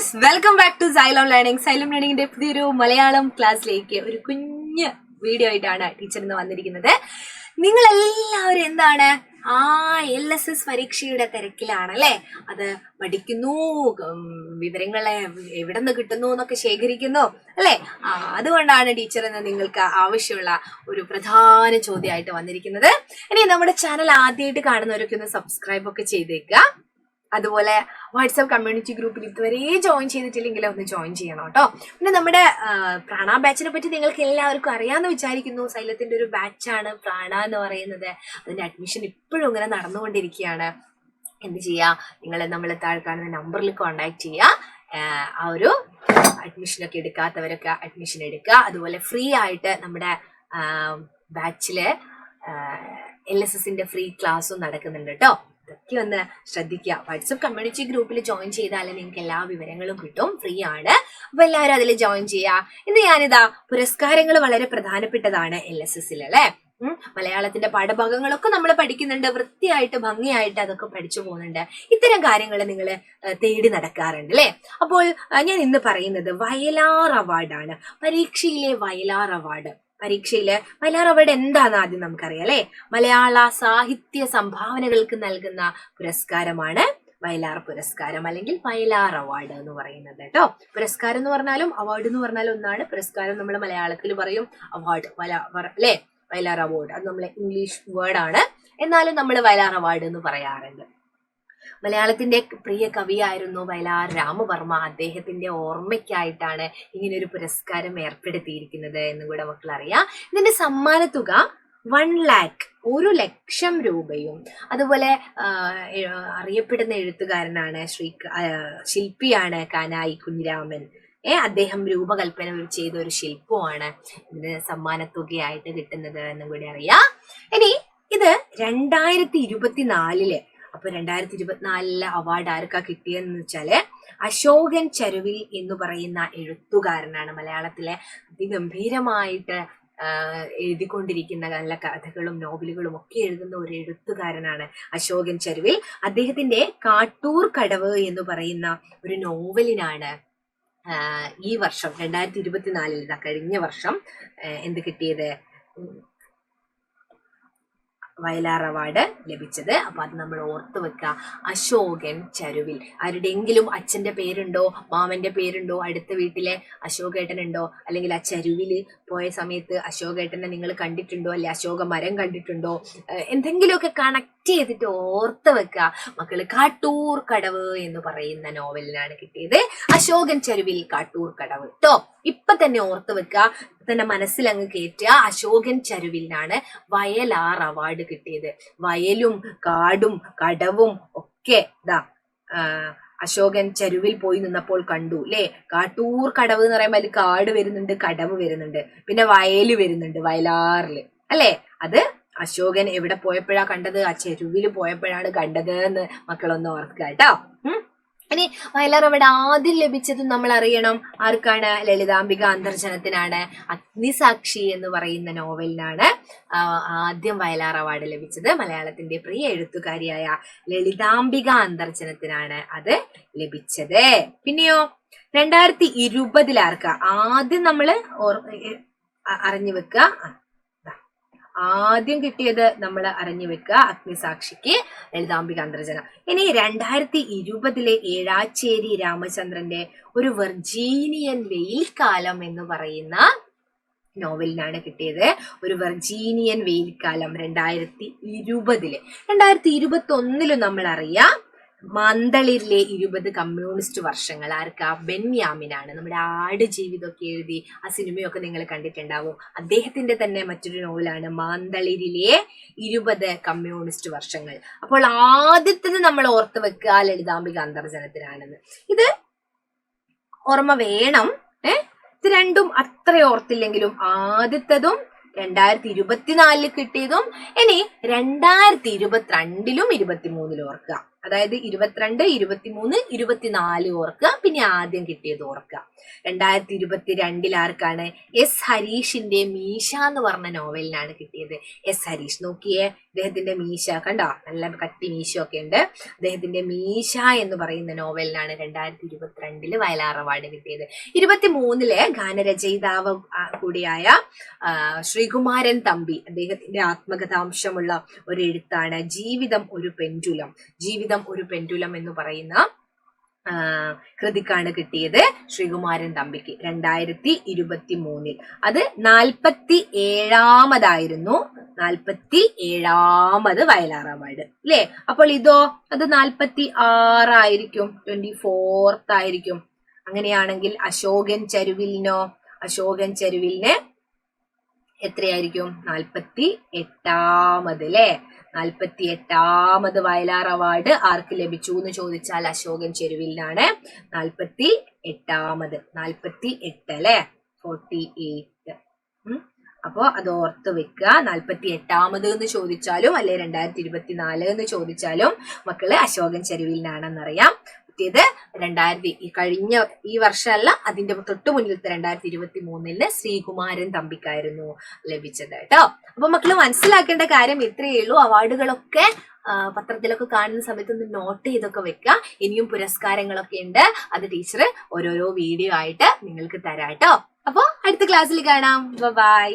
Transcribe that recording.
Yes, welcome back to Xylem Learning. Xylem ലേണിംഗിന്റെ പുതിയൊരു മലയാളം ക്ലാസ്സിലേക്ക് ഒരു കുഞ്ഞ് വീഡിയോ ആയിട്ടാണ് ടീച്ചർ ഇന്ന് വന്നിരിക്കുന്നത്. നിങ്ങൾ എല്ലാവരും എന്താണ് LSS പരീക്ഷയുടെ തിരക്കിലാണ് അല്ലെ? അത് പഠിക്കുന്നു, വിവരങ്ങളെ എവിടെ നിന്ന് കിട്ടുന്നു എന്നൊക്കെ ശേഖരിക്കുന്നു അല്ലെ? അതുകൊണ്ടാണ് ടീച്ചർ ഇന്ന് നിങ്ങൾക്ക് ആവശ്യമുള്ള ഒരു പ്രധാന ചോദ്യമായിട്ട് വന്നിരിക്കുന്നത്. ഇനി നമ്മുടെ ചാനൽ ആദ്യമായിട്ട് കാണുന്നവരൊക്കെ ഒന്ന് സബ്സ്ക്രൈബ് ഒക്കെ ചെയ്തേക്കുക. അതുപോലെ വാട്സാപ്പ് കമ്മ്യൂണിറ്റി ഗ്രൂപ്പിൽ ഇതുവരെ ജോയിൻ ചെയ്തിട്ടില്ലെങ്കിൽ ഒന്ന് ജോയിൻ ചെയ്യണം കേട്ടോ. പിന്നെ നമ്മുടെ പ്രാണ ബാച്ചിനെ പറ്റി നിങ്ങൾക്ക് എല്ലാവർക്കും അറിയാമെന്ന് വിചാരിക്കുന്നു. സൈലത്തിന്റെ ഒരു ബാച്ചാണ് പ്രാണ എന്ന് പറയുന്നത്. അതിന്റെ അഡ്മിഷൻ ഇപ്പോഴും ഇങ്ങനെ നടന്നുകൊണ്ടിരിക്കുകയാണ്. എന്ത് ചെയ്യുക, നിങ്ങൾ നമ്മൾ താഴെ കാണുന്ന നമ്പറിൽ കോൺടാക്ട് ചെയ്യുക. ആ ഒരു അഡ്മിഷനൊക്കെ എടുക്കാത്തവരൊക്കെ അഡ്മിഷൻ എടുക്കുക. അതുപോലെ ഫ്രീ ആയിട്ട് നമ്മുടെ ബാച്ചില് LSSന്റെ ഫ്രീ ക്ലാസ്സും നടക്കുന്നുണ്ട് കേട്ടോ. ഇതൊക്കെ ഒന്ന് ശ്രദ്ധിക്കുക. വാട്സപ്പ് കമ്മ്യൂണിറ്റി ഗ്രൂപ്പിൽ ജോയിൻ ചെയ്താലേ നിങ്ങൾക്ക് എല്ലാ വിവരങ്ങളും കിട്ടും. ഫ്രീ ആണ്. അപ്പൊ എല്ലാവരും അതിൽ ജോയിൻ ചെയ്യുക. ഇന്ന് ഞാനിതാ പുരസ്കാരങ്ങൾ വളരെ പ്രധാനപ്പെട്ടതാണ് LSSൽ അല്ലെ. മലയാളത്തിന്റെ പാഠഭാഗങ്ങളൊക്കെ നമ്മൾ പഠിക്കുന്നുണ്ട്. വൃത്തിയായിട്ട് ഭംഗിയായിട്ട് അതൊക്കെ പഠിച്ചു പോകുന്നുണ്ട്. ഇത്തരം കാര്യങ്ങൾ നിങ്ങൾ തേടി നടക്കാറുണ്ട് അല്ലെ. അപ്പോൾ ഞാൻ ഇന്ന് പറയുന്നത് വയലാർ അവാർഡാണ്. പരീക്ഷയിലെ വയലാർ അവാർഡ്. പരീക്ഷയില് വയലാർ അവാർഡ് എന്താന്ന് ആദ്യം നമുക്കറിയാം അല്ലെ. മലയാള സാഹിത്യ സംഭാവനകൾക്ക് നൽകുന്ന പുരസ്കാരമാണ് വയലാർ പുരസ്കാരം അല്ലെങ്കിൽ വയലാർ അവാർഡ് എന്ന് പറയുന്നത് കേട്ടോ. പുരസ്കാരം എന്ന് പറഞ്ഞാലും അവാർഡ് എന്ന് പറഞ്ഞാലും ഒന്നാണ്. പുരസ്കാരം നമ്മൾ മലയാളത്തിൽ പറയും, അവാർഡ് അല്ലെ, വയലാർ അവാർഡ് അത് നമ്മളെ ഇംഗ്ലീഷ് വേർഡാണ്. എന്നാലും നമ്മൾ വയലാർ അവാർഡ് എന്ന് പറയാറുണ്ട്. മലയാളത്തിന്റെ പ്രിയ കവിയായിരുന്നു വയലാർ രാമവർമ്മ. അദ്ദേഹത്തിന്റെ ഓർമ്മയ്ക്കായിട്ടാണ് ഇങ്ങനൊരു പുരസ്കാരം ഏർപ്പെടുത്തിയിരിക്കുന്നത് എന്നും കൂടെ മക്കൾ അറിയാം. ഇതിന്റെ സമ്മാനത്തുക 1 lakh 1,00,000 രൂപയും. അതുപോലെ അറിയപ്പെടുന്ന എഴുത്തുകാരനാണ് ശില്പിയാണ് കാനായി കുഞ്ഞിരാമൻ. അദ്ദേഹം രൂപകൽപ്പന ചെയ്ത ഒരു ശില്പമാണ് ഇതിന് സമ്മാനത്തുകയായിട്ട് കിട്ടുന്നത് എന്നും കൂടി അറിയാം. ഇനി ഇത് 2024 അപ്പൊ 2024 അവാർഡ് ആർക്കാ കിട്ടിയെന്ന് വെച്ചാല് അശോകൻ ചരുവിൽ എന്ന് പറയുന്ന എഴുത്തുകാരനാണ്. മലയാളത്തിലെ അതിഗംഭീരമായിട്ട് എഴുതിക്കൊണ്ടിരിക്കുന്ന നല്ല കഥകളും നോവലുകളും ഒക്കെ എഴുതുന്ന ഒരു എഴുത്തുകാരനാണ് അശോകൻ ചരുവിൽ. അദ്ദേഹത്തിന്റെ കാട്ടൂർ കടവ് എന്ന് പറയുന്ന ഒരു നോവലിനാണ് ഈ വർഷം 2024 കഴിഞ്ഞ വർഷം എന്ത് കിട്ടിയത്, വയലാർ അവാർഡ് ലഭിച്ചത്. അപ്പൊ അത് നമ്മൾ ഓർത്തു വെക്കുക. അശോകൻ ചരുവിൽ. ആരുടെയെങ്കിലും അച്ഛന്റെ പേരുണ്ടോ, മാമന്റെ പേരുണ്ടോ, അടുത്ത വീട്ടിലെ അശോകേട്ടനുണ്ടോ, അല്ലെങ്കിൽ ആ ചരുവില് പോയ സമയത്ത് അശോകേട്ടനെ നിങ്ങൾ കണ്ടിട്ടുണ്ടോ, അല്ലെ അശോക മരം കണ്ടിട്ടുണ്ടോ, എന്തെങ്കിലുമൊക്കെ കണക്ട് ചെയ്തിട്ട് ഓർത്ത് വെക്കുക മക്കള്. കാട്ടൂർ കടവ് എന്ന് പറയുന്ന നോവലിനാണ് കിട്ടിയത്. അശോകൻ ചരുവിൽ കാട്ടൂർ കടവ് കേട്ടോ. ഇപ്പൊ തന്നെ ഓർത്ത് വെക്കുക, തന്നെ മനസ്സിലങ്ങ് കയറ്റുക. അശോകൻ ചരുവിലിനാണ് വയലാർ അവാർഡ് കിട്ടിയത്. വയലും കാടും കടവും ഒക്കെ അശോകൻ ചരുവിൽ പോയി നിന്നപ്പോൾ കണ്ടു അല്ലെ. കാട്ടൂർ കടവ് എന്ന് പറയുമ്പോൾ അതിൽ കാട് വരുന്നുണ്ട്, കടവ് വരുന്നുണ്ട്, പിന്നെ വയല് വരുന്നുണ്ട് വയലാറില് അല്ലെ. അത് അശോകൻ എവിടെ പോയപ്പോഴാ കണ്ടത്, ആ ചെരുവില് പോയപ്പോഴാണ് കണ്ടത് എന്ന് മക്കളൊന്ന് ഓർക്കുക കേട്ടോ. ഇനി വയലാർ അവാർഡ് ആദ്യം ലഭിച്ചത് നമ്മൾ അറിയണം ആർക്കാണ്, ലളിതാംബിക അന്തർജനത്തിനാണ്. അഗ്നിസാക്ഷി എന്ന് പറയുന്ന നോവലിനാണ് ആദ്യം വയലാർ അവാർഡ് ലഭിച്ചത്. മലയാളത്തിന്റെ പ്രിയ എഴുത്തുകാരിയായ ലളിതാംബിക അന്തർജനത്തിനാണ് അത് ലഭിച്ചത്. പിന്നെയോ 2020 ആർക്കാ ആദ്യം നമ്മള് അറിഞ്ഞു വെക്കുക, ആദ്യം കിട്ടിയത് നമ്മൾ അറിഞ്ഞു വെക്കുക അഗ്നിസാക്ഷിക്ക്, ലളിതാംബിക അന്തർജന. ഇനി 2020 ഏഴാച്ചേരി രാമചന്ദ്രന്റെ ഒരു വെർജീനിയൻ വെയിൽക്കാലം എന്ന് പറയുന്ന നോവലിനാണ് കിട്ടിയത്. ഒരു വെർജീനിയൻ വെയിൽക്കാലം 2020. 2021 നമ്മൾ അറിയാം മന്തളിരിലെ 20 കമ്മ്യൂണിസ്റ്റ് വർഷങ്ങൾ. ആർക്കാ, ബെന്യാമിനാണ്. നമ്മുടെ ആട് ജീവിതമൊക്കെ എഴുതി ആ സിനിമയൊക്കെ നിങ്ങൾ കണ്ടിട്ടുണ്ടാവും. അദ്ദേഹത്തിന്റെ തന്നെ മറ്റൊരു നോവലാണ് മന്തളിരിലെ 20 കമ്മ്യൂണിസ്റ്റ് വർഷങ്ങൾ. അപ്പോൾ ആദ്യത്തത് നമ്മൾ ഓർത്ത് വെക്കുക ലളിതാംബിക അന്തർജനത്തിനാണെന്ന്. ഇത് ഓർമ്മ വേണം. ഇത് രണ്ടും അത്ര ഓർത്തില്ലെങ്കിലും ആദ്യത്തതും 2024 കിട്ടിയതും ഇനി 2022 2023 ഓർക്കുക. അതായത് 22, 23, 24 ഓർക്കുക, പിന്നെ ആദ്യം കിട്ടിയത് ഓർക്കുക. 2022 ആർക്കാണ്? എസ് ഹരീഷിന്റെ മീശ എന്ന് പറഞ്ഞ നോവലിനാണ് കിട്ടിയത്. എസ് ഹരീഷ് നോക്കിയേ, അദ്ദേഹത്തിന്റെ മീശ കണ്ടോ, നല്ല കട്ടി മീശയൊക്കെ ഉണ്ട്. അദ്ദേഹത്തിന്റെ മീശ എന്ന് പറയുന്ന നോവലിനാണ് 2022 വയലാർ അവാർഡ് കിട്ടിയത്. 23 ഗാനരചയിതാവ് കൂടിയായ ശ്രീകുമാരൻ തമ്പി, അദ്ദേഹത്തിന്റെ ആത്മകഥാംശമുള്ള ഒരു എഴുത്താണ് ജീവിതം ഒരു പെൻഡുലം. ജീവിതം ഒരു പെൻഡുലം എന്ന് പറയുന്ന കൃതിക്കാണ് കിട്ടിയത് ശ്രീകുമാരൻ തമ്പിക്ക് 2023. അത് 47ാമതായിരുന്നു, 47ാമത് വയലാർ അവാർഡ് അല്ലേ. അപ്പോൾ ഇതോ അത് 46 24th ആയിരിക്കും. അങ്ങനെയാണെങ്കിൽ അശോകൻ ചരുവിലിനോ? അശോകൻ ചരുവിലിന് എത്രയായിരിക്കും? 48ാമത് അല്ലേ. 48ാമത് വയലാർ അവാർഡ് ആർക്ക് ലഭിച്ചു എന്ന് ചോദിച്ചാൽ അശോകൻ ചെരുവിലാണ്. 48ാമത് 48 അല്ലെ, 48. അപ്പോ അത് ഓർത്ത് വെക്കുക. 48ാമത് എന്ന് ചോദിച്ചാലും അല്ലെ 2024 എന്ന് ചോദിച്ചാലും മക്കള് അശോകൻ ചെരുവിലിനാണെന്നറിയാം. ഇത് കഴിഞ്ഞ ഈ വർഷമല്ല, അതിന്റെ തൊട്ട് മുന്നിലത്തെ 2023 ശ്രീകുമാരൻ തമ്പിക്കായിരുന്നു ലഭിച്ചത് കേട്ടോ. അപ്പൊ മക്കള് മനസ്സിലാക്കേണ്ട കാര്യം ഇത്രയേ ഉള്ളൂ. അവാർഡുകളൊക്കെ പത്രത്തിലൊക്കെ കാണുന്ന സമയത്ത് ഒന്ന് നോട്ട് ചെയ്തൊക്കെ വെക്കുക. ഇനിയും പുരസ്കാരങ്ങളൊക്കെ ഉണ്ട്, അത് ടീച്ചർ ഓരോരോ വീഡിയോ ആയിട്ട് നിങ്ങൾക്ക് തരാം കേട്ടോ. അപ്പൊ അടുത്ത ക്ലാസ്സിൽ കാണാം. ബൈ.